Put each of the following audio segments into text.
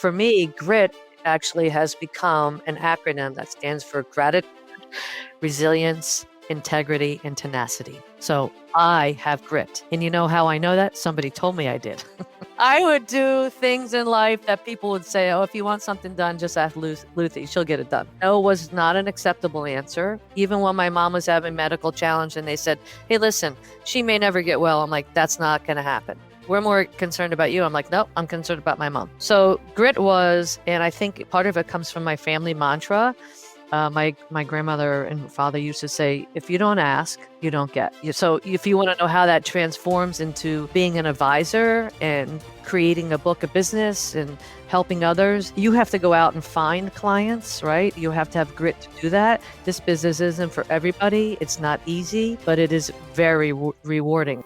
for me, grit actually has become an acronym that stands for gratitude, resilience, integrity, and tenacity. So I have grit. And you know how I know that? Somebody told me I did. I would do things in life that people would say, oh, if you want something done, just ask Luthy. She'll get it done. No was not an acceptable answer. Even when my mom was having medical challenge and they said, hey, listen, she may never get well. I'm like, that's not going to happen. We're more concerned about you. I'm like, no, I'm concerned about my mom. So grit was, and I think part of it comes from my family mantra. My grandmother and father used to say, if you don't ask, you don't get. So if you want to know how that transforms into being an advisor and creating a book of business and helping others, you have to go out and find clients, right? You have to have grit to do that. This business isn't for everybody. It's not easy, but it is very rewarding.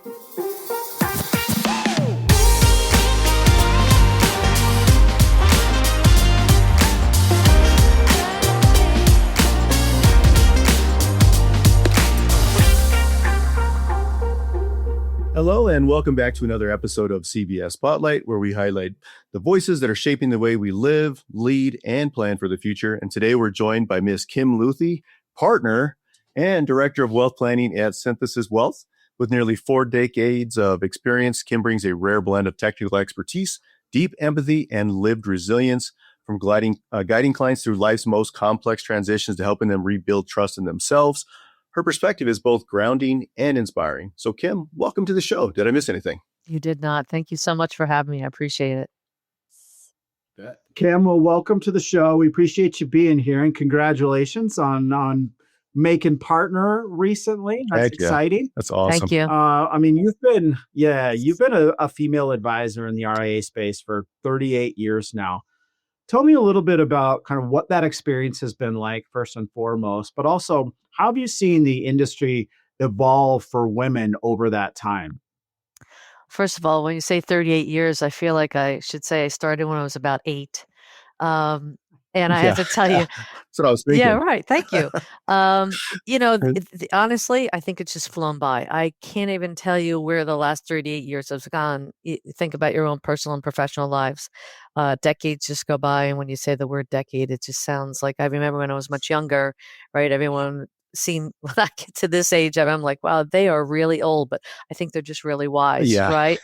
Hello, and welcome back to another episode of CBS Spotlight, where we highlight the voices that are shaping the way we live, lead, and plan for the future. And today we're joined by Ms. Kim Luthy, partner and director of wealth planning at Synthesis Wealth. With nearly 4 decades of experience, Kim brings a rare blend of technical expertise, deep empathy, and lived resilience, from guiding clients through life's most complex transitions to helping them rebuild trust in themselves. Her perspective is both grounding and inspiring. So, Kim, welcome to the show. Did I miss anything? You did not. Thank you so much for having me. I appreciate it. Kim, well, welcome to the show. We appreciate you being here, and congratulations on making partner recently. That's exciting. That's awesome. Thank you. I mean, you've been a female advisor in the RIA space for 38 years now. Tell me a little bit about kind of what that experience has been like, first and foremost, but also how have you seen the industry evolve for women over that time? First of all, when you say 38 years, I feel like I should say I started when I was about 8. And I have to tell you, that's what I was thinking. Yeah, right. Thank you. Honestly, I think it's just flown by. I can't even tell you where the last 38 years have gone. Think about your own personal and professional lives. Decades just go by. And when you say the word decade, it just sounds like I remember when I was much younger, right? Everyone when I get to this age, I'm like, wow, they are really old, but I think they're just really wise, right?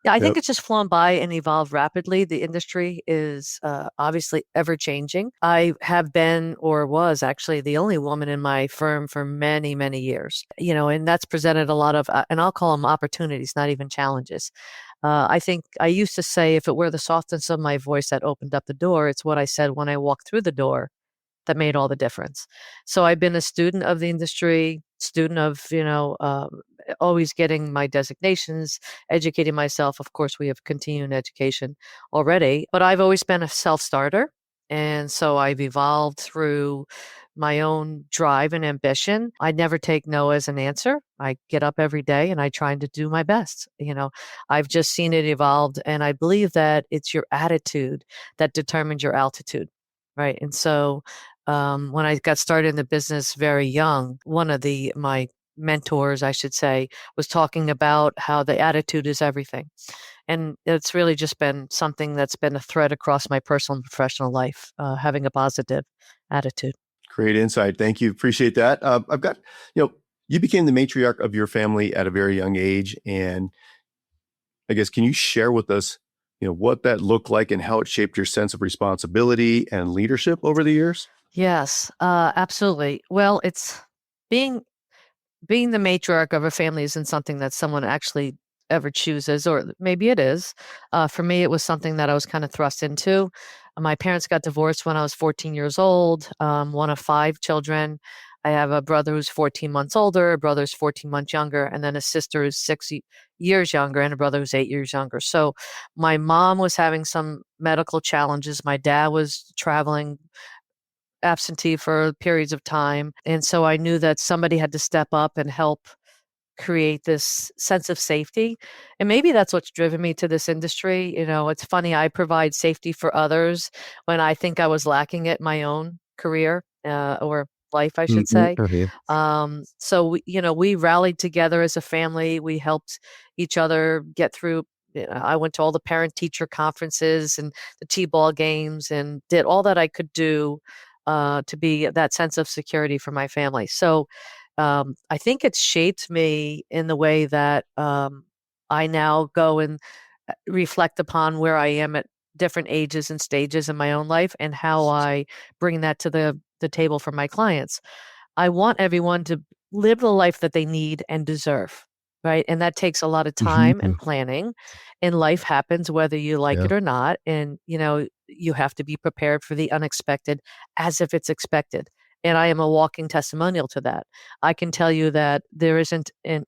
Yeah, I think it's just flown by and evolved rapidly. The industry is obviously ever changing. I have been or was actually the only woman in my firm for many, many years, and that's presented a lot of, and I'll call them opportunities, not even challenges. I think I used to say if it were the softness of my voice that opened up the door, it's what I said when I walked through the door that made all the difference. So I've been a student of the industry, student of, always getting my designations, educating myself. Of course, we have continuing education already, but I've always been a self-starter. And so I've evolved through my own drive and ambition. I never take no as an answer. I get up every day and I try to do my best. I've just seen it evolve. And I believe that it's your attitude that determines your altitude. Right. And so when I got started in the business very young, one of my mentors, I should say, was talking about how the attitude is everything. And it's really just been something that's been a thread across my personal and professional life, having a positive attitude. Great insight. Thank you. Appreciate that. I've got, you became the matriarch of your family at a very young age. And I guess, can you share with us, what that looked like and how it shaped your sense of responsibility and leadership over the years? Yes, absolutely. Well, it's being the matriarch of a family isn't something that someone actually ever chooses, or maybe it is. For me, it was something that I was kind of thrust into. My parents got divorced when I was 14 years old, one of 5 children. I have a brother who's 14 months older, a brother who's 14 months younger, and then a sister who's 6 years younger, and a brother who's 8 years younger. So my mom was having some medical challenges. My dad was traveling absentee for periods of time. And so I knew that somebody had to step up and help create this sense of safety. And maybe that's what's driven me to this industry. It's funny, I provide safety for others when I think I was lacking it in my own career or life, I should say. So we rallied together as a family. We helped each other get through I went to all the parent teacher conferences and the T-ball games and did all that I could do to be that sense of security for my family. So I think it's shaped me in the way that I now go and reflect upon where I am at different ages and stages in my own life and how I bring that to the table for my clients. I want everyone to live the life that they need and deserve, right? And that takes a lot of time Mhm. and planning, and life happens whether you like Yeah. it or not. And, you have to be prepared for the unexpected as if it's expected. And I am a walking testimonial to that. I can tell you that there isn't an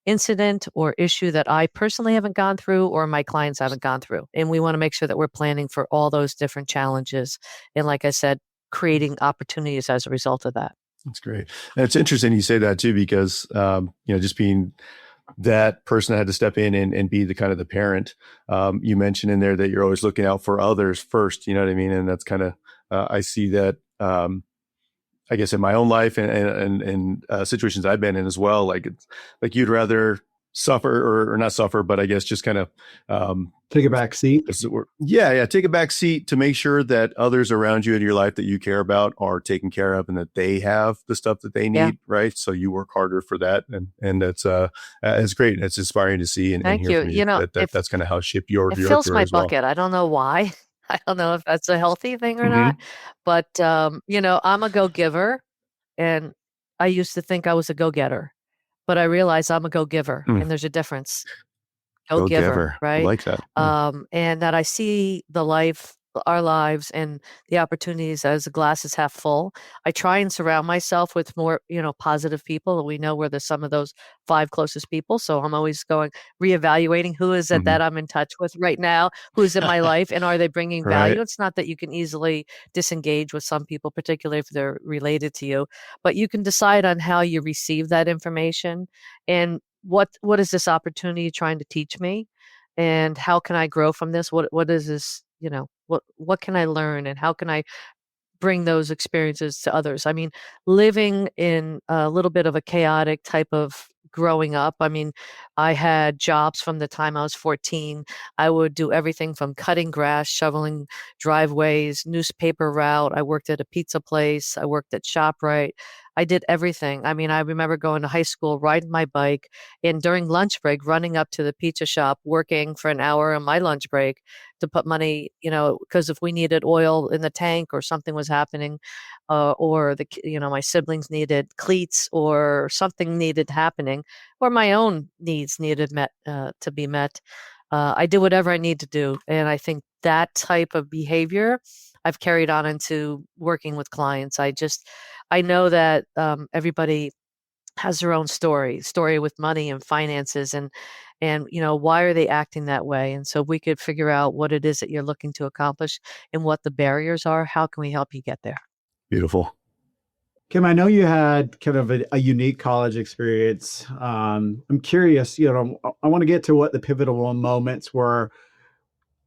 incident or issue that I personally haven't gone through or my clients haven't gone through. And we want to make sure that we're planning for all those different challenges. And like I said, creating opportunities as a result of that. That's great. And it's interesting you say that too, because, just being that person that had to step in and be the kind of the parent, you mentioned in there that you're always looking out for others first, you know what I mean? And that's kind of, I see that, I guess in my own life and situations I've been in as well, like it's like you'd rather suffer or not suffer, but I guess just kind of, Take a back seat. yeah, take a back seat to make sure that others around you in your life that you care about are taken care of and that they have the stuff that they Yeah. need, right? So you work harder for that, and that's it's great. It's inspiring to see and Thank hear you. from you that If that's kind of how shaped your it your fills career my as well. bucket. I don't know why. I don't know if that's a healthy thing or not, Hmm. but I'm a go-giver, and I used to think I was a go-getter, but I realize I'm a go-giver, Mm, and there's a difference. go Go-giver, giver, I right? like that. Yeah. And that I see our lives and the opportunities as the glass is half full. I try and surround myself with more, positive people. We know we're some of those five closest people. So I'm always reevaluating who is it Hmm. that I'm in touch with right now, who's in my life, and are they bringing Right. value? It's not that you can easily disengage with some people, particularly if they're related to you, but you can decide on how you receive that information and what is this opportunity trying to teach me, and how can I grow from this? What is this, what can I learn, and how can I bring those experiences to others? I mean, living in a little bit of a chaotic type of growing up. I mean, I had jobs from the time I was 14. I would do everything from cutting grass, shoveling driveways, newspaper route. I worked at a pizza place. I worked at ShopRite. I did everything. I mean, I remember going to high school, riding my bike, and during lunch break, running up to the pizza shop, working for an hour on my lunch break to put money, because if we needed oil in the tank or something was happening, or my siblings needed cleats or something needed happening, or my own needs needed to be met, I did whatever I need to do. And I think that type of behavior I've carried on into working with clients. I know that everybody has their own story with money and finances, and why are they acting that way? And so if we could figure out what it is that you're looking to accomplish and what the barriers are, how can we help you get there? Beautiful. Kim, I know you had kind of a unique college experience. I'm curious, I want to get to what the pivotal moments were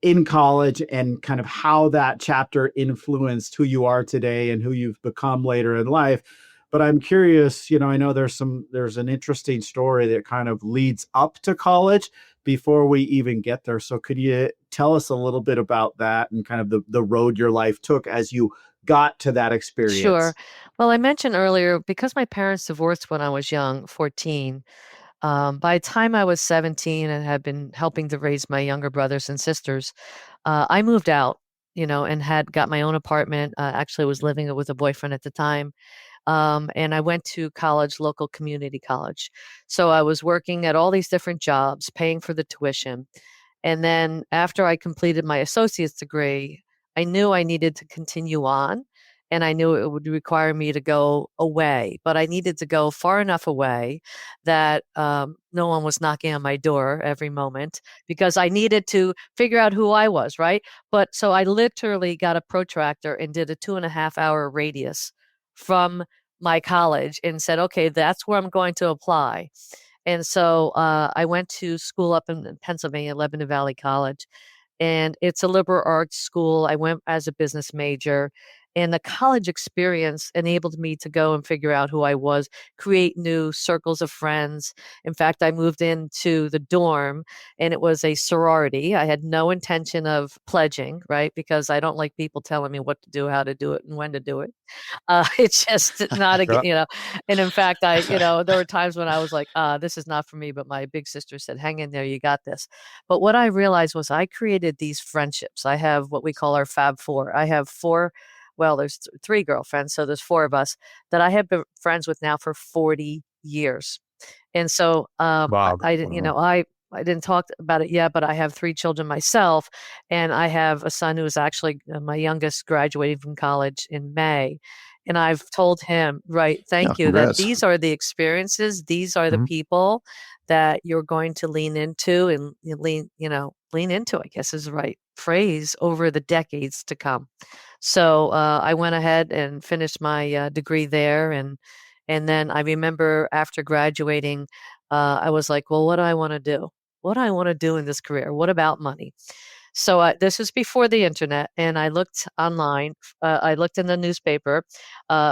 in college and kind of how that chapter influenced who you are today and who you've become later in life. But I'm curious, I know there's an interesting story that kind of leads up to college before we even get there. So could you tell us a little bit about that and kind of the road your life took as you got to that Sure. experience? Well, I mentioned earlier, because my parents divorced when I was young, 14, by the time I was 17 and had been helping to raise my younger brothers and sisters, I moved out, and had got my own apartment. Actually, was living with a boyfriend at the time. And I went to college, local community college. So I was working at all these different jobs, paying for the tuition. And then after I completed my associate's degree, I knew I needed to continue on. And I knew it would require me to go away, but I needed to go far enough away that no one was knocking on my door every moment, because I needed to figure out who I was, right? But so I literally got a protractor and did a 2.5 hour radius from my college and said, okay, that's where I'm going to apply. And so I went to school up in Pennsylvania, Lebanon Valley College, and it's a liberal arts school. I went as a business major, And the college experience enabled me to go and figure out who I was, create new circles of friends. In fact, I moved into the dorm and it was a sorority. I had no intention of pledging, right? Because I don't like people telling me what to do, how to do it, and when to do it. It's just not Yeah. and in fact, there were times when I was like, this is not for me, but my big sister said, hang in there, you got this. But what I realized was I created these friendships. I have what we call our Fab Four. I have four, well, there's three girlfriends, so there's four of us that I have been friends with now for 40 years. And so Wow. I didn't, I didn't talk about it yet, but I have three children myself, and I have a son who is actually my youngest, graduating from college in May. And I've told him, right, Yeah, thank you, that congrats. these are the experiences, these are the Mhm. people that you're going to lean into and lean into, I guess is the right phrase, over the decades to come. So I went ahead and finished my degree there, and then I remember after graduating, I was like, well, what do I want to do? What do I want to do in this career? What about money? So this was before the internet, and I looked online. I looked in the newspaper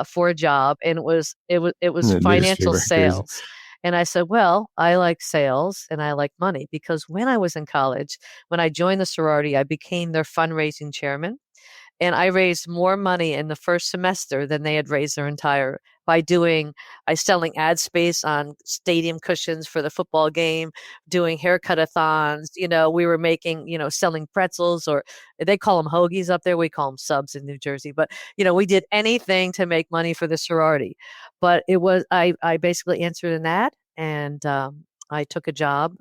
for a job, and it was The financial newspaper, crazy. sales. And I said, well, I like sales and I like money because when I was in college, when I joined the sorority, I became their fundraising chairman. And I raised more money in the first semester than they had raised their entire by doing I selling ad space on stadium cushions for the football game, doing haircut-a-thons. We were making, selling pretzels, or they call them hoagies up there. We call them subs in New Jersey. But, we did anything to make money for the sorority. But I basically answered an ad, and I took a job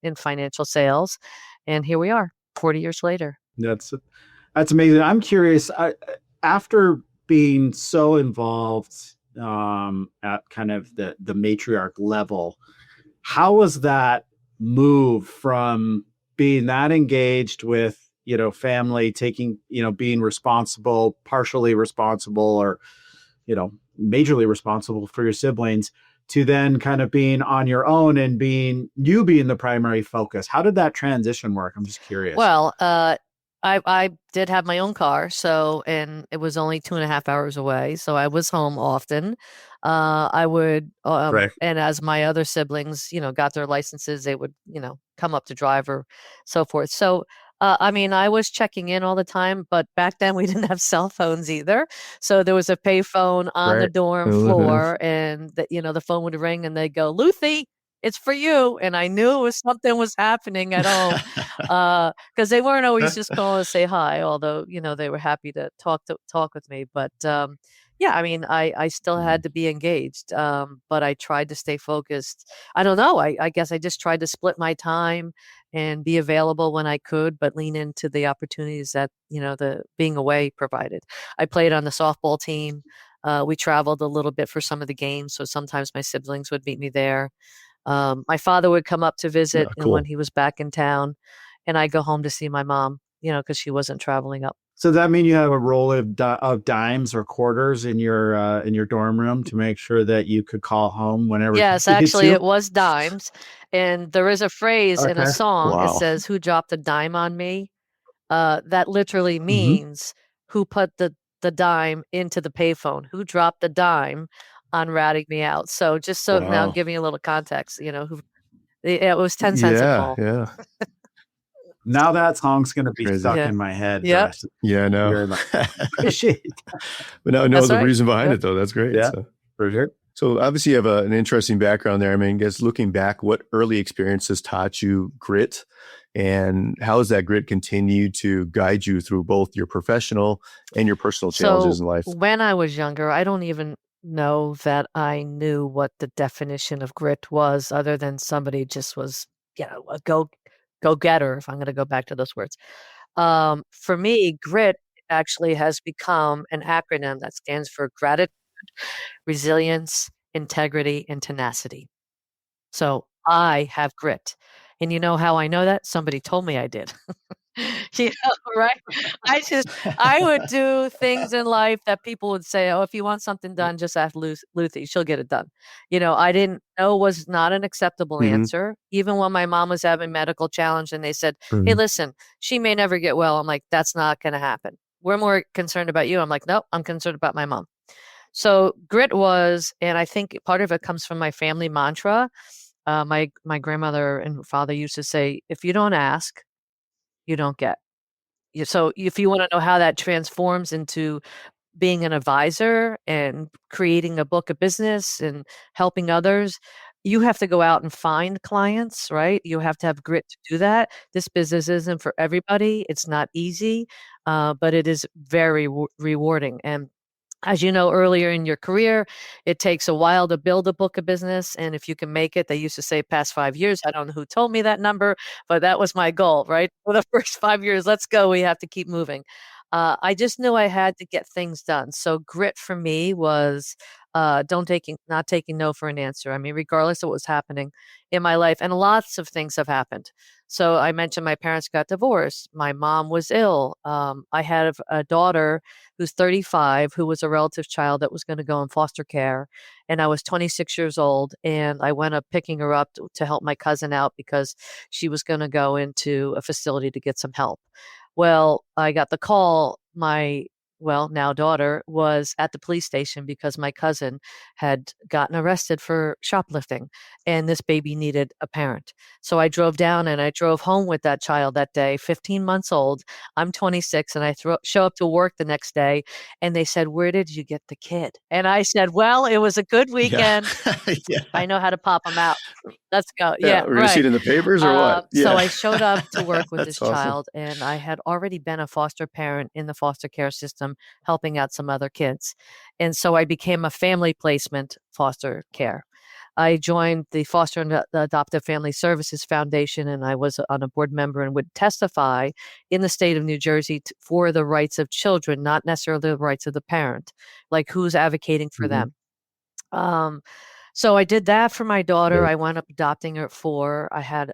in financial sales. And here we are 40 years later. That's amazing. I'm curious, after being so involved at kind of the matriarch level, how was that move from being that engaged with, family, taking, being responsible, partially responsible, or, majorly responsible for your siblings, to then kind of being on your own and being the primary focus? How did that transition work? I'm just curious. Well, I did have my own car, and it was only 2.5 hours away, so I was home often. I would, Right. and as my other siblings, got their licenses, they would, come up to drive or so forth. So, I mean, I was checking in all the time, but back then we didn't have cell phones either. So there was a payphone on the Right. dorm floor, and the phone would ring, and they'd go, "Luthy, it's for you." And I knew something was happening at home. Because they weren't always just calling to say hi, although they were happy to talk with me. But yeah, I mean, I still had to be engaged, but I tried to stay focused. I don't know. I guess I just tried to split my time and be available when I could, but lean into the opportunities that the being away provided. I played on the softball team. We traveled a little bit for some of the games, so sometimes my siblings would meet me there. My father would come up to Yeah, visit, and when cool. he was back in town, and I go home to see my mom, because she wasn't traveling up. So does that mean you have a roll of dimes or quarters in your dorm room to make sure that you could call home whenever you Yes, needed actually, it to? was dimes, and there is a phrase in a Okay. song. It Wow. says, "Who dropped a dime on me?" That literally Hmm. means who put the dime into the payphone, who dropped the dime on ratting me out. So just so now Wow. giving you a little context, who it was 10 cents a Yeah, call. yeah. Now that song's going to be Crazy. stuck Yeah. in my head the Yep. rest of Yeah, I the know. year. And I appreciate that. But now I know That's the right. reason behind Yep. it, though. That's great. Yeah, So, for sure. so obviously you have an interesting background there. I mean, I guess looking back, what early experiences taught you grit, and how has that grit continued to guide you through both your professional and your personal So challenges in life? when I was younger, I don't even know that I knew what the definition of grit was, other than somebody just was, a go getter, if I'm going to go back to those words. For me, grit actually has become an acronym that stands for gratitude, resilience, integrity, and tenacity. So I have grit. And you know how I know that? Somebody told me I did. Right? I would do things in life that people would say, "Oh, if you want something done, just ask Lucy, she'll get it done." I didn't know was not an acceptable Hmm. answer. Even when my mom was having medical challenge and they said, "Hey, Hmm. listen, she may never get well." I'm like, "That's not gonna happen." we're more concerned about you. I'm like, nope, I'm concerned about my mom. So grit was, and I think part of it comes from my family mantra. My grandmother and father used to say, if you don't ask, you don't get. So if you want to know how that transforms into being an advisor and creating a book of business and helping others, you have to go out and find clients, right? You have to have grit to do that. This business isn't for everybody. It's not easy, but it is very rewarding. And as you know, earlier in your career, it takes a while to build a book of business. And if you can make it, they used to say past 5 years. I don't know who told me that number, but that was my goal, right? For the first 5 years, let's go. We have to keep moving. I just knew I had to get things done. So grit for me was not taking no for an answer. I mean, regardless of what was happening in my life, and lots of things have happened. So I mentioned my parents got divorced. My mom was ill. I had a daughter who's 35, who was a relative child that was going to go in foster care. And I was 26 years old, and I went up picking her up to help my cousin out because she was going to go into a facility to get some help. Well, I got the call. Now daughter was at the police station because my cousin had gotten arrested for shoplifting, and this baby needed a parent. So I drove down and I drove home with that child that day, 15 months old. I'm 26, and I show up to work the next day, and they said, "Where did you get the kid?" And I said, "Well, it was a good Yeah. weekend. Yeah. I know how to pop them out. Let's go." Yeah. Yeah, We're going to see right. it in the papers or what? So Yeah. I showed up to work with this That's awesome. child, and I had already been a foster parent in the foster care system, helping out some other kids. And so I became a family placement foster care. I joined the Foster and Adoptive Family Services Foundation, and I was on a board member and would testify in the state of New Jersey for the rights of children, not necessarily the rights of the parent, like who's advocating for Hmm. them. Um, so I did that for my daughter. Sure. I wound up adopting her at 4. I have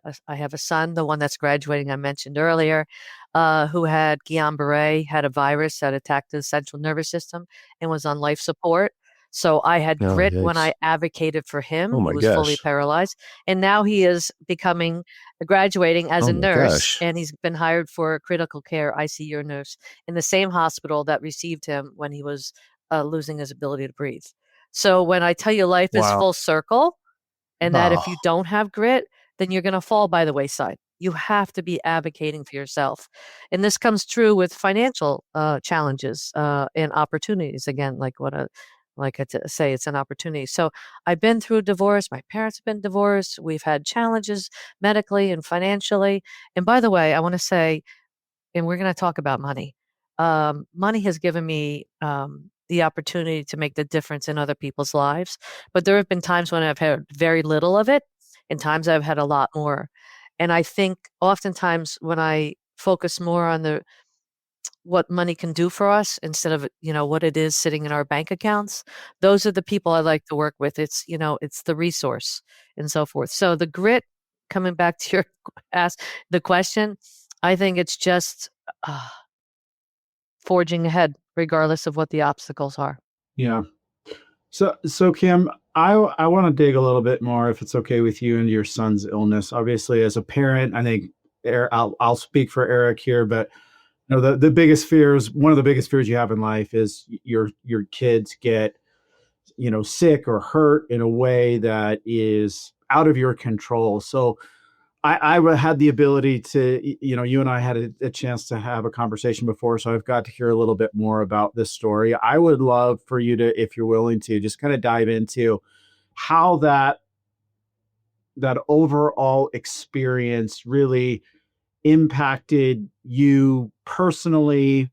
a son, the one that's graduating I mentioned earlier, who had Guillain-Barré, had a virus that attacked the central nervous system and was on life support. So I had Oh, grit when yikes. I advocated for Oh him. He my was fully gosh. paralyzed, and now he is graduating as Oh a my nurse, gosh. and he's been hired for a critical care ICU nurse in the same hospital that received him when he was losing his ability to breathe. So when I tell you life is Wow. full circle, and that if Wow. you don't have grit, then you're going to fall by the wayside. You have to be advocating for yourself. And this comes true with financial challenges and opportunities. Again, say, it's an opportunity. So I've been through divorce. My parents have been divorced. We've had challenges medically and financially. And by the way, I want to say, and we're going to talk about money. Money has given me the opportunity to make the difference in other people's lives, but there have been times when I've had very little of it, and times I've had a lot more. And I think oftentimes when I focus more on the what money can do for us instead of what it is sitting in our bank accounts, those are the people I like to work with. It's the resource and so forth. So the grit, coming back to your ask the question, I think it's just uh, forging ahead, regardless of what the obstacles are. Yeah. So Kim, I want to dig a little bit more, if it's okay with you, into your son's illness. Obviously, as a parent, I think I'll speak for Eric here, but the biggest fears, one of the biggest fears you have in life is your kids get sick or hurt in a way that is out of your control. So I had the ability to, you and I had a chance to have a conversation before, so I've got to hear a little bit more about this story. I would love for you to, if you're willing to, just kind of dive into how that overall experience really impacted you personally,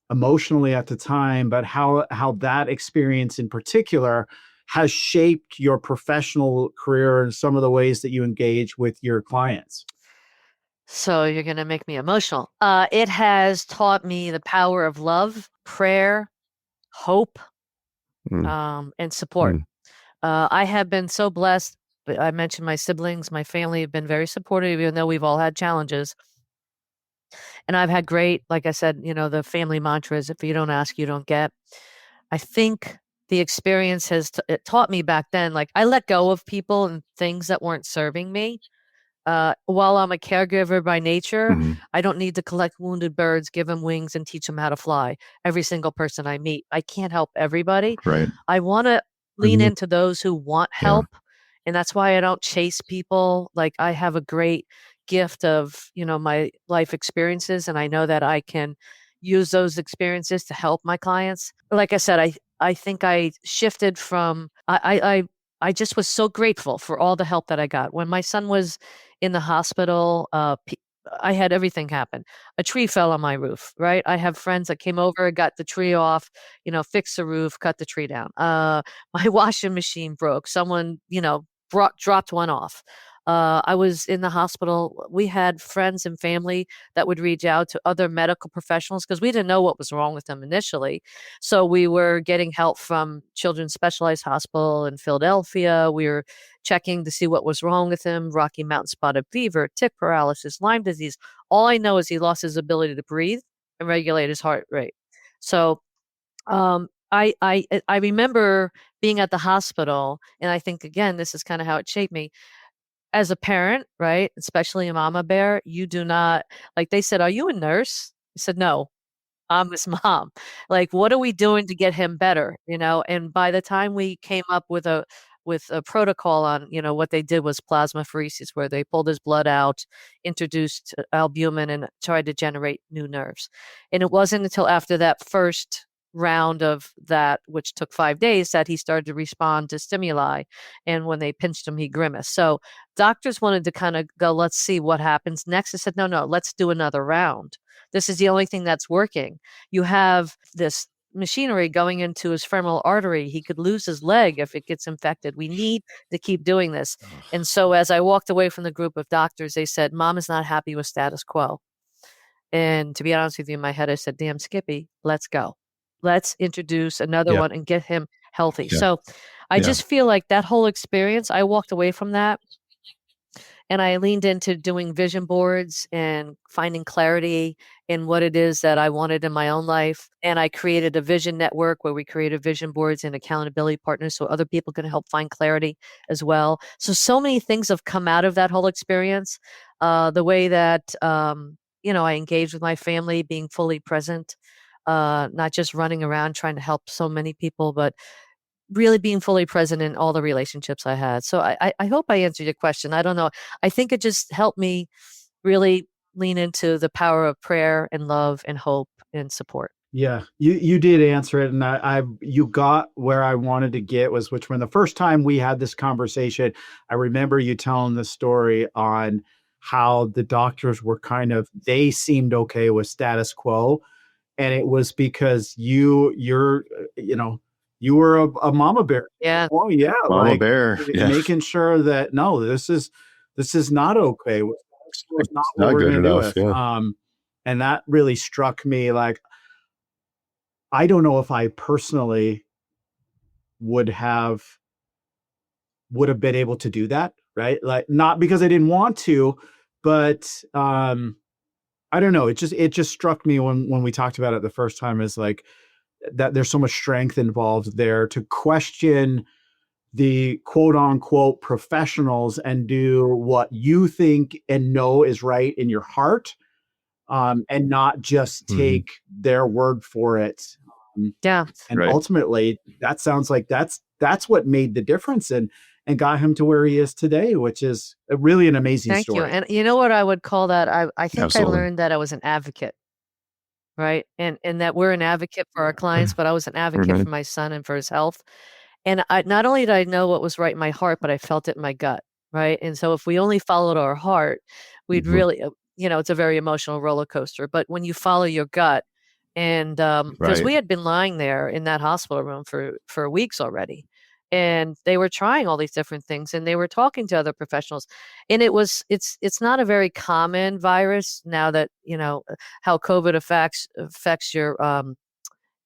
emotionally at the time, but how that experience in particular has shaped your professional career and some of the ways that you engage with your clients. So you're going to make me emotional. It has taught me the power of love, prayer, hope, Mm, and support. mm. I have been so blessed. I mentioned my siblings, my family have been very supportive, even though we've all had challenges. And I've had great, like I said, the family mantra is if you don't ask, you don't get. I think the experience has it taught me back then, like I let go of people and things that weren't serving me. While I'm a caregiver by nature, Mhm. I don't need to collect wounded birds, give them wings, and teach them how to fly. Every single person I meet, I can't help everybody. Right. I want to lean Mhm. into those who want Yeah. help. And that's why I don't chase people. Like I have a great gift of, my life experiences, and I know that I can use those experiences to help my clients. Like I said, I think I shifted from I just was so grateful for all the help that I got. When my son was in the hospital, I had everything happen. A tree fell on my roof, right? I have friends that came over, got the tree off, fixed the roof, cut the tree down. My washing machine broke. Someone, dropped one off. I was in the hospital. We had friends and family that would reach out to other medical professionals because we didn't know what was wrong with them initially. So we were getting help from Children's Specialized Hospital in Philadelphia. We were checking to see what was wrong with him: Rocky Mountain spotted fever, tick paralysis, Lyme disease. All I know is he lost his ability to breathe and regulate his heart rate. So I remember being at the hospital, and I think again this is kind of how it shaped me as a parent, right? Especially a mama bear. You do not, like they said, "Are you a nurse?" I said, "No, I'm his mom." Like, what are we doing to get him better? And by the time we came up with a protocol on, what they did was plasmapheresis, where they pulled his blood out, introduced albumin, and tried to generate new nerves. And it wasn't until after that first round of that, which took 5 days, that he started to respond to stimuli. And when they pinched him, he grimaced. So doctors wanted to kind of go, let's see what happens next. I said, no, no, let's do another round. This is the only thing that's working. You have this machinery going into his femoral artery. He could lose his leg if it gets infected. We need to keep doing this. And Ugh. so as I walked away from the group of doctors, they said, Mom is not happy with status quo. And to be honest with you, in my head, I said, damn, Skippy, let's go. Let's introduce another Yeah. one and get him healthy. Yeah. So I Yeah. just feel like that whole experience, I walked away from that and I leaned into doing vision boards and finding clarity in what it is that I wanted in my own life. And I created a vision network where we created vision boards and accountability partners so other people can help find clarity as well. So many things have come out of that whole experience. The way that, I engage with my family, being fully present, not just running around trying to help so many people, but really being fully present in all the relationships I had. So I hope I answered your question. I don't know. I think it just helped me really lean into the power of prayer and love and hope and support. Yeah, you did answer it, and I you got where I wanted to get was, which when the first time we had this conversation, I remember you telling the story on how the doctors were they seemed okay with status quo, and it was because you were a mama bear. Yeah. Oh yeah, Mama like bear. Yeah. making sure that no, this is not okay. It's not It's what not we're good gonna do enough. with. Yeah. And that really struck me. Like, I don't know if I personally would have would have been able to do that, right? Like, not because I didn't want to, but I don't know. It just struck me when we talked about it the first time, is like that there's so much strength involved there to question the quote unquote professionals and do what you think and know is right in your heart, and not just Mhm. take their word for it. Um, Yeah. and Right. ultimately, that sounds like that's what made the difference and got him to where he is today, which is really an amazing Thank you. story. And you know what I would call that? I think I Absolutely. learned that I was an advocate, right? And that we're an advocate for our clients, but I was an advocate Right. for my son and for his health. And I not only did I know what was right in my heart, but I felt it in my gut, right? And so if we only followed our heart, we'd Mhm. really, it's a very emotional roller coaster. But when you follow your gut, and because Right. we had been lying there in that hospital room for weeks already, and they were trying all these different things, and they were talking to other professionals, and it's not a very common virus now that how COVID affects your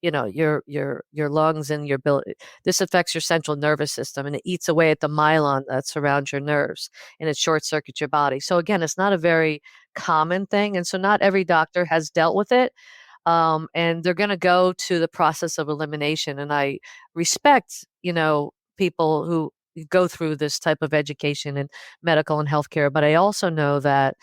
your lungs and your ability. This affects your central nervous system, and it eats away at the myelin that surrounds your nerves, and it short circuits your body. So again, it's not a very common thing, and so not every doctor has dealt with it. And they're going to go to the process of elimination, and I respect people who go through this type of education in medical and healthcare. But I also know that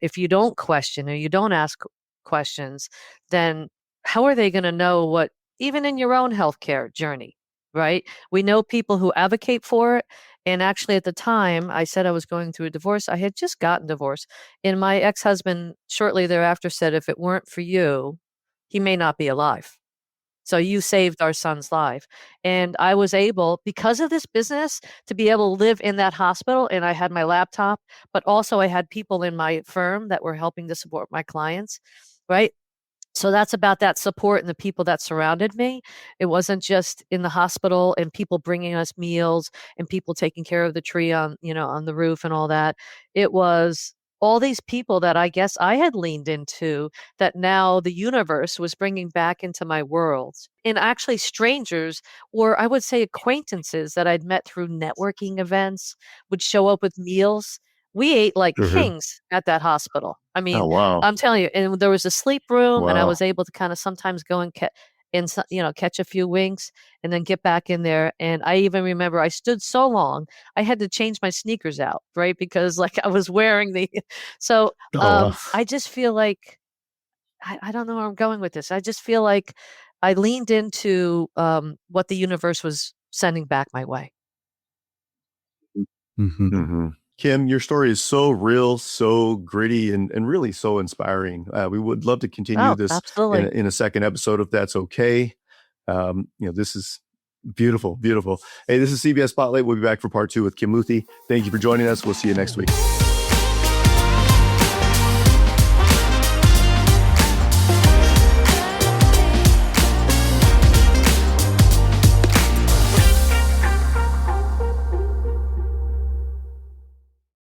if you don't question or you don't ask questions, then how are they going to know what, even in your own healthcare journey, right? We know people who advocate for it. And actually, at the time, I said I was going through a divorce. I had just gotten divorced. And my ex-husband shortly thereafter said, if it weren't for you, he may not be alive. So you saved our son's life. And I was able, because of this business, to be able to live in that hospital. And I had my laptop, but also I had people in my firm that were helping to support my clients, right? So that's about that support and the people that surrounded me. It wasn't just in the hospital and people bringing us meals and people taking care of the tree on, on the roof and all that. It was all these people that I guess I had leaned into that now the universe was bringing back into my world. And actually strangers, or I would say acquaintances that I'd met through networking events, would show up with meals. We ate like Mhm. kings at that hospital. I mean, Oh, wow. I'm telling you, and there was a sleep room, and I Wow. was able to kind of sometimes go and catch a few winks, and then get back in there. And I even remember I stood so long, I had to change my sneakers out, right? Because like I was wearing the, so Oh, wow. I just feel like I don't know where I'm going with this. I just feel like I leaned into what the universe was sending back my way. Mhm. Mm-hmm. Kim, your story is so real, so gritty, and really so inspiring. We would love to continue Oh, this absolutely. in a second episode if that's okay. This is beautiful, beautiful. Hey, this is CBS Spotlight. We'll be back for part 2 with Kim Luthy. Thank you for joining us. We'll see you next week.